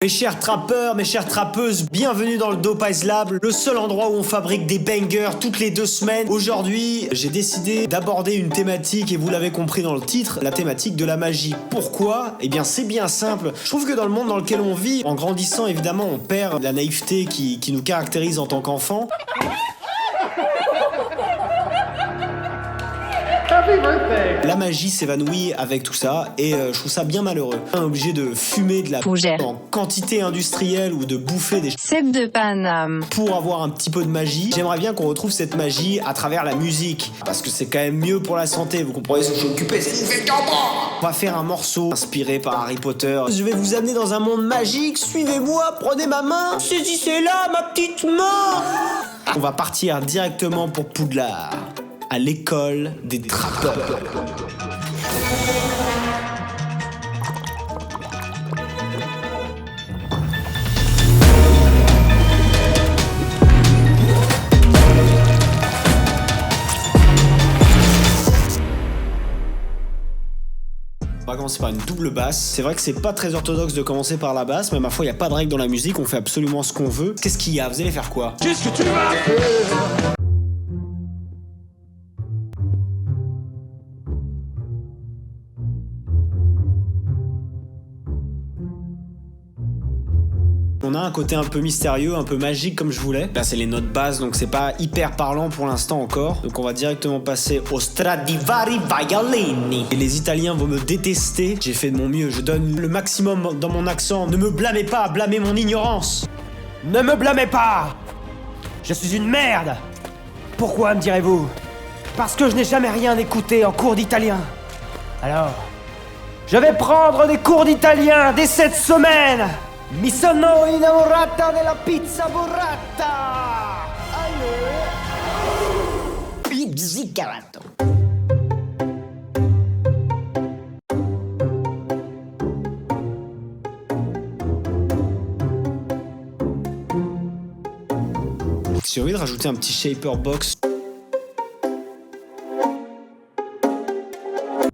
Mes chers trappeurs, mes chères trappeuses, bienvenue dans le Dope Ice Lab, le seul endroit où on fabrique des bangers toutes les 2 semaines. Aujourd'hui, j'ai décidé d'aborder une thématique, et vous l'avez compris dans le titre, la thématique de la magie. Pourquoi ? Eh bien, c'est bien simple. Je trouve que dans le monde dans lequel on vit, en grandissant, évidemment, on perd la naïveté qui nous caractérise en tant qu'enfant. La magie s'évanouit avec tout ça et je trouve ça bien malheureux. On est obligé de fumer de la fougère en quantité industrielle ou de bouffer des cèpes de Paname pour avoir un petit peu de magie. J'aimerais bien qu'on retrouve cette magie à travers la musique parce que c'est quand même mieux pour la santé. Vous comprenez ce que je suis occupé, c'est une fait on va faire un morceau inspiré par Harry Potter. Je vais vous amener dans un monde magique. Suivez-moi, prenez ma main. Saisissez-la, ma petite main. On va partir directement pour Poudlard, à l'école des trappeurs. On va commencer par une double basse. C'est vrai que c'est pas très orthodoxe de commencer par la basse, mais ma foi, il n'y a pas de règle dans la musique, on fait absolument ce qu'on veut. Qu'est-ce qu'il y a ? Vous allez faire quoi ? Qu'est-ce que tu vas faire ? On a un côté un peu mystérieux, un peu magique comme je voulais. Là c'est les notes basses donc c'est pas hyper parlant pour l'instant encore. Donc on va directement passer au Stradivari Violini. Et les Italiens vont me détester. J'ai fait de mon mieux, je donne le maximum dans mon accent. Ne me blâmez pas, blâmez mon ignorance. Ne me blâmez pas! Je suis une merde! Pourquoi me direz-vous? Parce que je n'ai jamais rien écouté en cours d'italien. Alors, je vais prendre des cours d'italien dès cette semaine! Mi sono innamorata della pizza burrata! Allez! Pizzicarato. J'ai envie de rajouter un petit shaper box.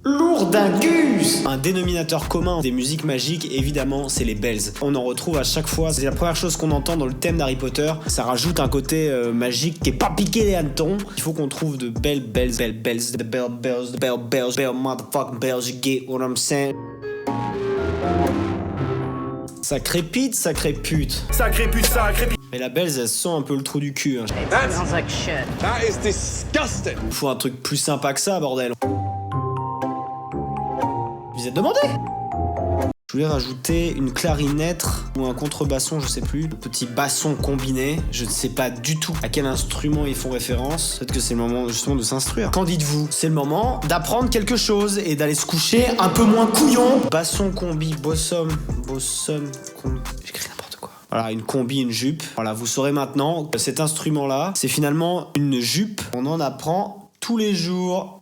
Lourdingus. Un dénominateur commun des musiques magiques, évidemment, c'est les bells. On en retrouve à chaque fois. C'est la première chose qu'on entend dans le thème d'Harry Potter. Ça rajoute un côté magique qui est pas piqué les hannetons. Il faut qu'on trouve de belles bells, the bell motherfucking bells, you get what I'm saying. Ça crépite, ça crépute. Ça crépute, ça crépute! Mais la bells, elle sent un peu le trou du cul. Hein. That is disgusting. Il faut un truc plus sympa que ça, bordel. Vous êtes demandé. Je voulais rajouter une clarinette ou un contrebasson, je sais plus. Un petit basson combiné. Je ne sais pas du tout à quel instrument ils font référence. Peut-être que c'est le moment justement de s'instruire. Qu'en dites-vous ? C'est le moment d'apprendre quelque chose et d'aller se coucher un peu moins couillon. Basson, combi, bossum, combi. J'écris n'importe quoi. Voilà, une combi, une jupe. Voilà, vous saurez maintenant que cet instrument-là, c'est finalement une jupe. On en apprend tous les jours.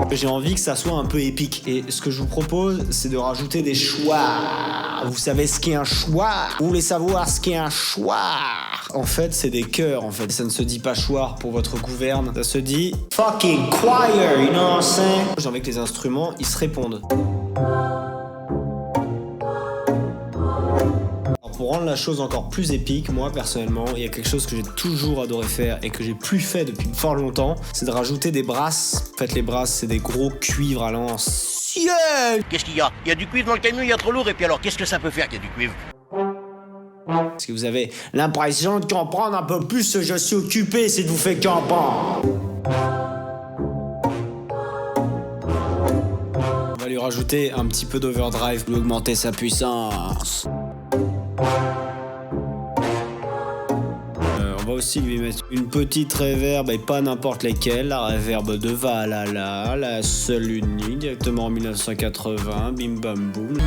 J'ai envie que ça soit un peu épique. Et ce que je vous propose, c'est de rajouter des chouars. Vous savez ce qu'est un chouar ? Vous voulez savoir ce qu'est un chouar ? En fait, c'est des chœurs, en fait. Ça ne se dit pas chouar pour votre gouverne. Ça se dit fucking choir, you know what I'm saying ? J'ai envie que les instruments, ils se répondent. Pour rendre la chose encore plus épique, moi personnellement, il y a quelque chose que j'ai toujours adoré faire et que j'ai plus fait depuis fort longtemps, c'est de rajouter des brasses. En fait, les brasses, c'est des gros cuivres à l'ancienne. Qu'est-ce qu'il y a ? Il y a du cuivre dans le camion, il y a trop lourd, et puis alors, qu'est-ce que ça peut faire qu'il y a du cuivre ? Parce que vous avez l'impression de comprendre un peu plus ce que je suis occupé si vous faites comprendre. On va lui rajouter un petit peu d'overdrive pour augmenter sa puissance. On va aussi lui mettre une petite reverb et pas n'importe lesquelles. La reverb de Valhalla, la seule unique, directement en 1980, bim bam boum.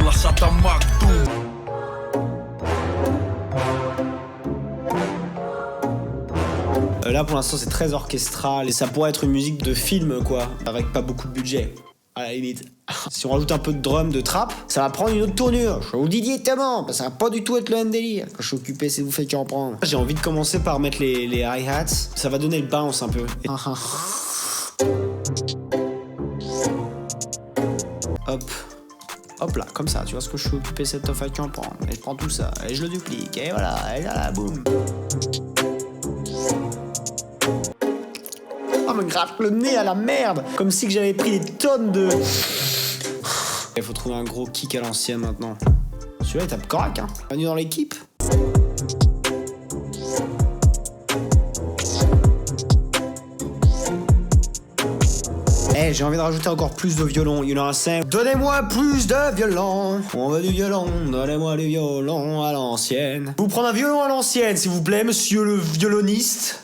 Là pour l'instant c'est très orchestral et ça pourrait être une musique de film quoi, avec pas beaucoup de budget. À la limite. Si on rajoute un peu de drum, de trap, ça va prendre une autre tournure. Je vous le dis directement, ça va pas du tout être le même délire. Quand je suis occupé, c'est vous faites qu'en prendre. J'ai envie de commencer par mettre les hi-hats. Ça va donner le bounce un peu. hop. Hop là, comme ça, tu vois ce que je suis occupé cette stuff avec en prendre. Et je prends tout ça, et je le duplique, et voilà, boum. Oh, me gratte le nez à la merde. Comme si que j'avais pris des tonnes de... Il faut trouver un gros kick à l'ancienne maintenant. Celui-là, il tape correct, hein. Bienvenue dans l'équipe. J'ai envie de rajouter encore plus de violon, you know what I'm saying? Donnez-moi plus de violon. On veut du violon, donnez-moi du violon à l'ancienne. Vous prendre un violon à l'ancienne, s'il vous plaît, monsieur le violoniste.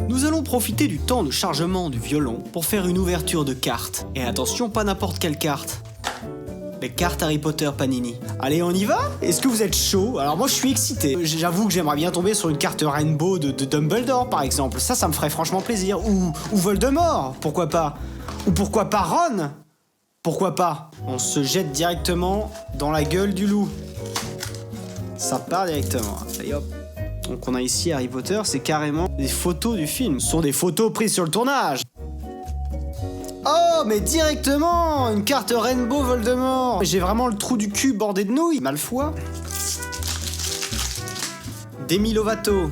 Nous allons profiter du temps de chargement du violon pour faire une ouverture de carte. Et attention, pas n'importe quelle carte. Les cartes Harry Potter Panini. Allez, on y va? Est-ce que vous êtes chaud? Alors moi je suis excité. J'avoue que j'aimerais bien tomber sur une carte Rainbow de Dumbledore par exemple. Ça me ferait franchement plaisir. Ou Voldemort, pourquoi pas? Ou pourquoi pas Ron? Pourquoi pas? On se jette directement dans la gueule du loup. Ça part directement. Allez hop. Donc on a ici Harry Potter, c'est carrément des photos du film. Ce sont des photos prises sur le tournage. Oh, mais directement! Une carte Rainbow Voldemort! J'ai vraiment le trou du cul bordé de nouilles! Malfoy. Demi Lovato.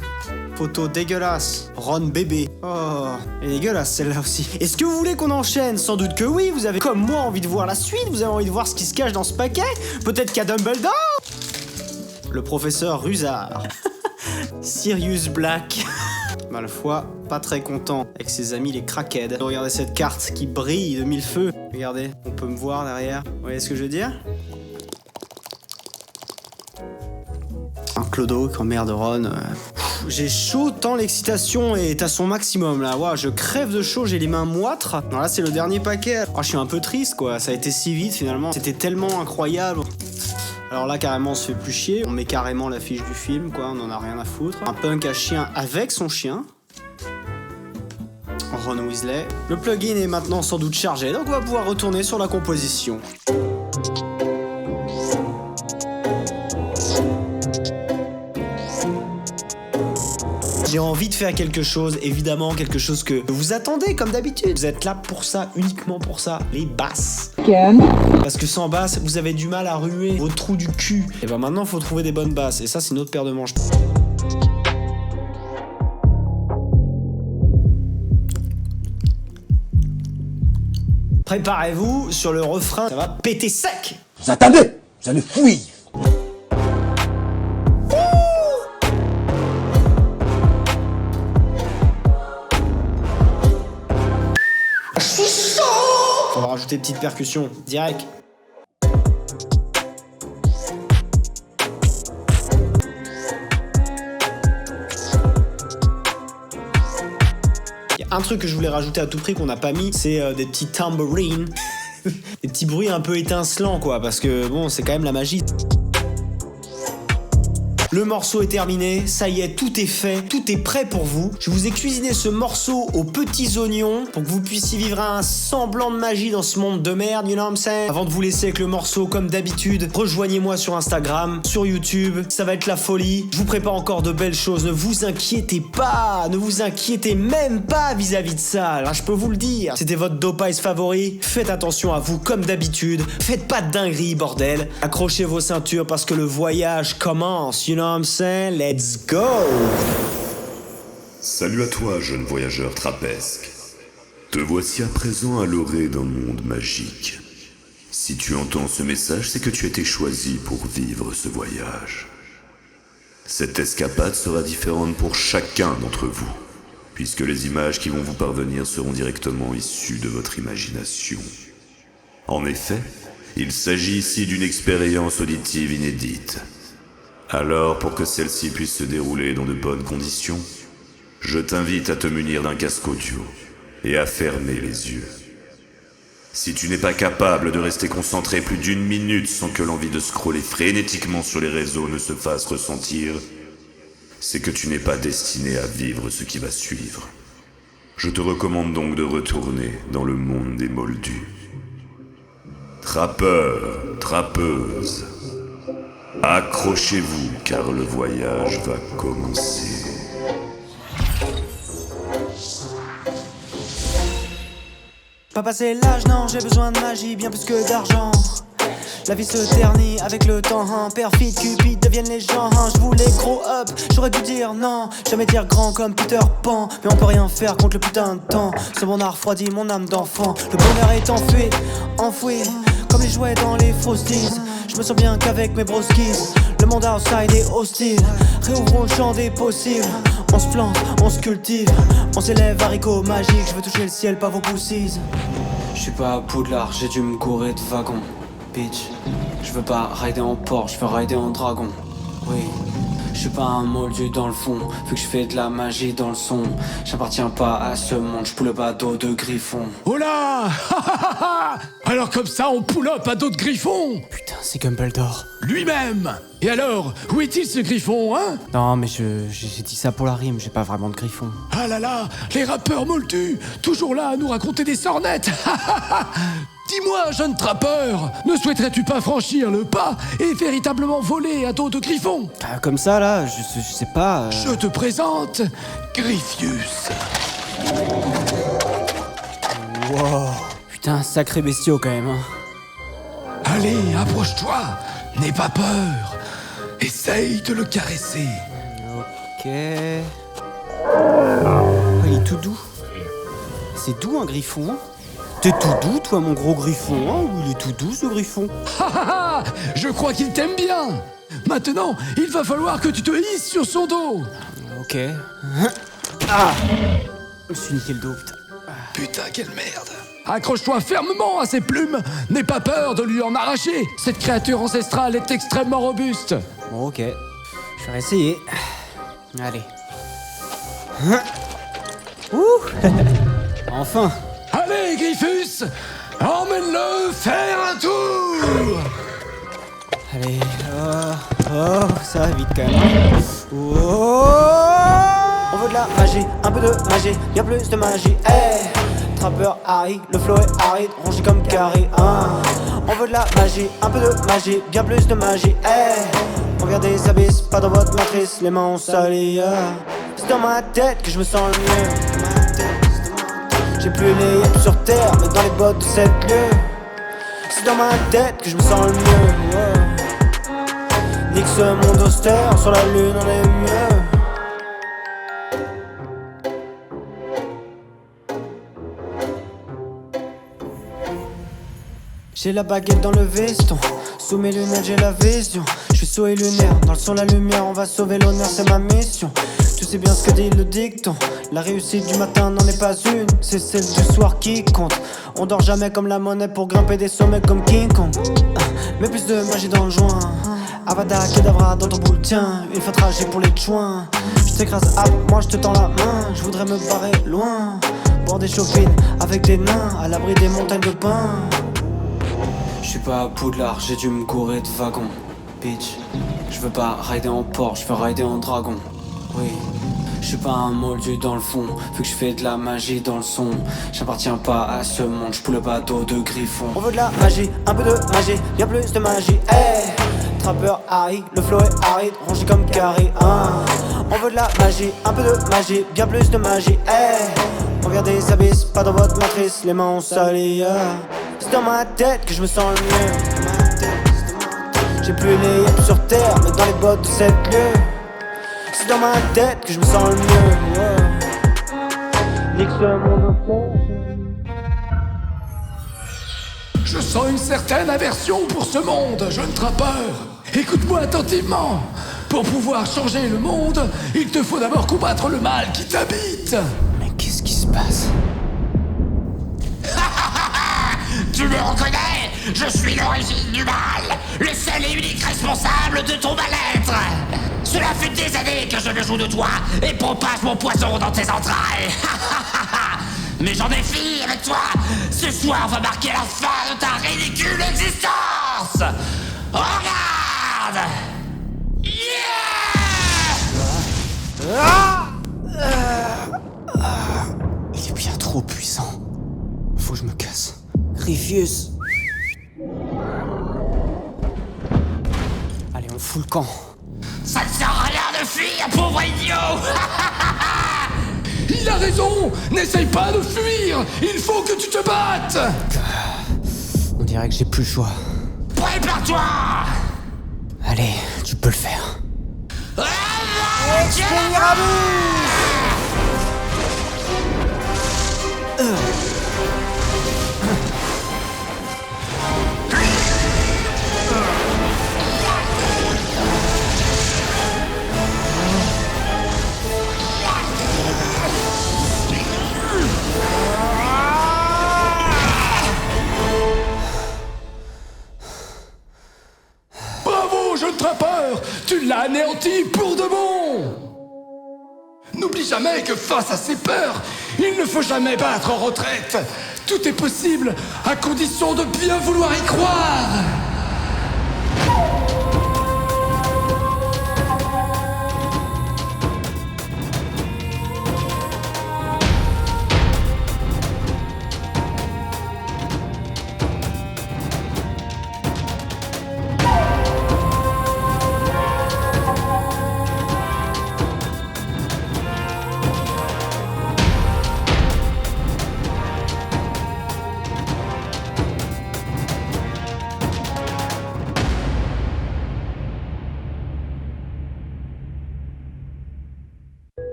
Photo dégueulasse. Ron bébé. Oh, elle est dégueulasse celle-là aussi. Est-ce que vous voulez qu'on enchaîne? Sans doute que oui, vous avez comme moi envie de voir la suite, vous avez envie de voir ce qui se cache dans ce paquet? Peut-être qu'il y a Dumbledore? Le professeur Rusard. Sirius Black. Malfoy, pas très content avec ses amis les crackheads. Regardez cette carte qui brille de mille feux. Regardez, on peut me voir derrière. Vous voyez ce que je veux dire? Un clodo qui emmerde Ron. J'ai chaud tant l'excitation est à son maximum là. Wow, je crève de chaud, j'ai les mains moitres. Alors là c'est le dernier paquet. Oh, je suis un peu triste quoi, ça a été si vite finalement. C'était tellement incroyable. Alors là, carrément, on se fait plus chier. On met carrément l'affiche du film, quoi. On en a rien à foutre. Un punk à chien avec son chien. Ron Weasley. Le plugin est maintenant sans doute chargé, donc on va pouvoir retourner sur la composition. J'ai envie de faire quelque chose, évidemment, quelque chose que vous attendez comme d'habitude. Vous êtes là pour ça, uniquement pour ça, les basses. Parce que sans basse, vous avez du mal à ruer vos trous du cul. Et ben maintenant, il faut trouver des bonnes basses. Et ça, c'est une autre paire de manches. Préparez-vous sur le refrain, ça va péter sec. Attendez, vous allez fuir. On va rajouter des petites percussions, direct. Il y a un truc que je voulais rajouter à tout prix qu'on n'a pas mis, c'est des petits tambourines. Des petits bruits un peu étincelants quoi, parce que bon, c'est quand même la magie. Le morceau est terminé, ça y est, tout est fait, tout est prêt pour vous. Je vous ai cuisiné ce morceau aux petits oignons pour que vous puissiez vivre un semblant de magie dans ce monde de merde, you know what I'm saying? Avant de vous laisser avec le morceau, comme d'habitude, rejoignez-moi sur Instagram, sur YouTube, ça va être la folie. Je vous prépare encore de belles choses, ne vous inquiétez pas, ne vous inquiétez même pas vis-à-vis de ça. Là, je peux vous le dire, c'était votre Dopice favori. Faites attention à vous comme d'habitude, faites pas de dinguerie, bordel. Accrochez vos ceintures parce que le voyage commence, you know what I'm saying? Let's go! Salut à toi, jeune voyageur trapesque. Te voici à présent à l'orée d'un monde magique. Si tu entends ce message, c'est que tu as été choisi pour vivre ce voyage. Cette escapade sera différente pour chacun d'entre vous, puisque les images qui vont vous parvenir seront directement issues de votre imagination. En effet, il s'agit ici d'une expérience auditive inédite. Alors, pour que celle-ci puisse se dérouler dans de bonnes conditions, je t'invite à te munir d'un casque audio et à fermer les yeux. Si tu n'es pas capable de rester concentré plus d'une minute sans que l'envie de scroller frénétiquement sur les réseaux ne se fasse ressentir, c'est que tu n'es pas destiné à vivre ce qui va suivre. Je te recommande donc de retourner dans le monde des moldus. Trappeurs, trappeuses, accrochez-vous car le voyage va commencer. Pas passé l'âge, non, j'ai besoin de magie, bien plus que d'argent. La vie se ternit avec le temps, hein. Perfide, Cupid deviennent les gens, hein. Je voulais grow up, j'aurais dû dire non. Jamais dire grand comme Peter Pan. Mais on peut rien faire contre le putain de temps. Ce monde a refroidi mon âme d'enfant. Le bonheur est enfoui comme les jouets dans les frosties. Je me sens bien qu'avec mes broskies. Le monde outside est hostile. Réouvrons le champ des possibles. On se plante, on se cultive. On s'élève haricots magiques. Je veux toucher le ciel, pas vos poussies. Je suis pas à Poudlard, j'ai dû me courir de wagon. Bitch, je veux pas rider en Porsche, je veux rider en dragon. Oui, je suis pas un moldu dans le fond, vu que je fais de la magie dans le son. J'appartiens pas à ce monde, je poule pas d'eau de griffon. Oh là. Alors comme ça on pull-up à dos de griffon. Putain, c'est Dumbledore. Lui-même. Et alors, où est-il ce griffon, hein? Non mais j'ai dit ça pour la rime, j'ai pas vraiment de griffon. Ah là là, les rappeurs moldus, toujours là à nous raconter des sornettes. Dis-moi, jeune trappeur, ne souhaiterais-tu pas franchir le pas et véritablement voler à dos de griffon? Comme ça là, je sais pas. Je te présente Griffius. Wow. Putain, sacré bestiau quand même, hein. Allez, approche-toi, n'aie pas peur. Essaye de le caresser. Ok. Oh, il est tout doux. C'est doux un griffon, hein. T'es tout doux, toi, mon gros griffon, hein? Ou il est tout doux, ce griffon? Je crois qu'il t'aime bien. Maintenant, il va falloir que tu te hisses sur son dos. Ok. Ah! Je me suis niqué le dos, putain. Putain, quelle merde. Accroche-toi fermement à ses plumes. N'aie pas peur de lui en arracher. Cette créature ancestrale est extrêmement robuste. Bon, ok. Je vais réessayer. Allez. Ouh! Enfin! Allez, Griffus, emmène-le faire un tour. Allez, ça va vite quand même. Oh, on veut de la magie, un peu de magie, bien plus de magie. Hey, trappeur Harry, le flow est aride, rongé comme Carrie. On veut de la magie, un peu de magie, bien plus de magie. Hey, on vient des abysses, pas dans votre matrice, les mains ont sali. C'est dans ma tête que je me sens le mieux. J'ai plus les yeux sur terre, mais dans les bottes de cette lieu. C'est dans ma tête que je me sens le mieux. Nique ce monde austère, sur la lune on est mieux. J'ai la baguette dans le veston, sous mes lunettes j'ai la vision. Je suis saut et lunaire, dans le son la lumière, on va sauver l'honneur, c'est ma mission. Tu sais bien ce que dit le dicton. La réussite du matin n'en est pas une, c'est celle du soir qui compte. On dort jamais comme la monnaie pour grimper des sommets comme King Kong. Mais plus de magie dans le joint. Avada Kedavra dans ton boule, tiens. Une fois tragique pour les chouins. Je t'écrase, moi je te tends la main. Je voudrais me barrer loin, boire des chopines avec des nains, à l'abri des montagnes de pin. Je suis pas à Poudlard, j'ai dû me courir de wagon. Bitch, je veux pas rider en Porsche, je veux rider en dragon. Oui, je suis pas un moldu dans le fond, vu que je fais de la magie dans le son. J'appartiens pas à ce monde, je poule pas d'eau de griffon. On veut de la magie, un peu de magie, bien plus de magie. Hey, trappeur Harry, le flow est aride, rongé comme Carrie. On veut de la magie, un peu de magie, bien plus de magie. Hey, on vient des abysses, pas dans votre matrice, les mains ont sali. C'est dans ma tête que je me sens le mieux. J'ai plus les yeux sur terre, mais dans les bottes de cette lieu. C'est dans ma tête que je me sens le mieux. Nique ce monde entier. Je sens une certaine aversion pour ce monde, jeune trappeur. Écoute-moi attentivement. Pour pouvoir changer le monde, il te faut d'abord combattre le mal qui t'habite. Mais qu'est-ce qui se passe? Tu me reconnais? Je suis l'origine du mal, le seul et unique responsable de ton mal-être. Cela fait des années que je me joue de toi et propage mon poison dans tes entrailles. Mais j'en ai fini avec toi. Ce soir va marquer la fin de ta ridicule existence. Regarde. Il est bien trop puissant. Faut que je me casse. Griffius. Allez, on fout le camp. Ça ne sert à rien de fuir, pauvre idiot. Il a raison. N'essaye pas de fuir. Il faut que tu te battes. On dirait que j'ai plus le choix. Prépare-toi. Allez, tu peux le faire. Bravo, jeune trappeur. Tu l'as anéanti pour de bon. N'oublie jamais que face à ces peurs, il ne faut jamais battre en retraite. Tout est possible à condition de bien vouloir y croire.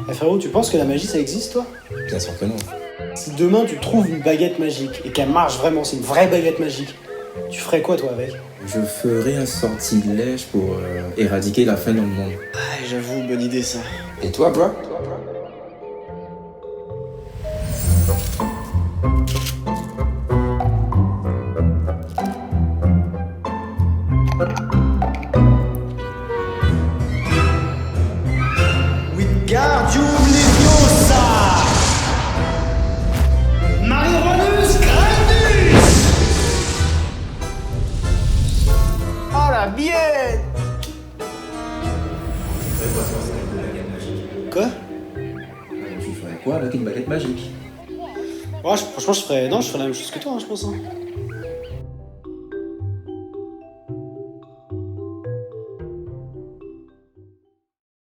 Eh frérot, tu penses que la magie ça existe toi? Bien sûr que non. Si demain tu trouves une baguette magique et qu'elle marche vraiment, c'est une vraie baguette magique, tu ferais quoi toi avec? Je ferai un sortilège pour éradiquer la faim dans le monde. Ah, j'avoue, bonne idée ça. Et toi, bro? Wingardium Leviosa! Marijuanus Grandus! Oh la biette! Quoi? Tu ferais quoi avec une baguette magique? Ouais, franchement, je ferais la même chose que toi, hein, je pense. Hein.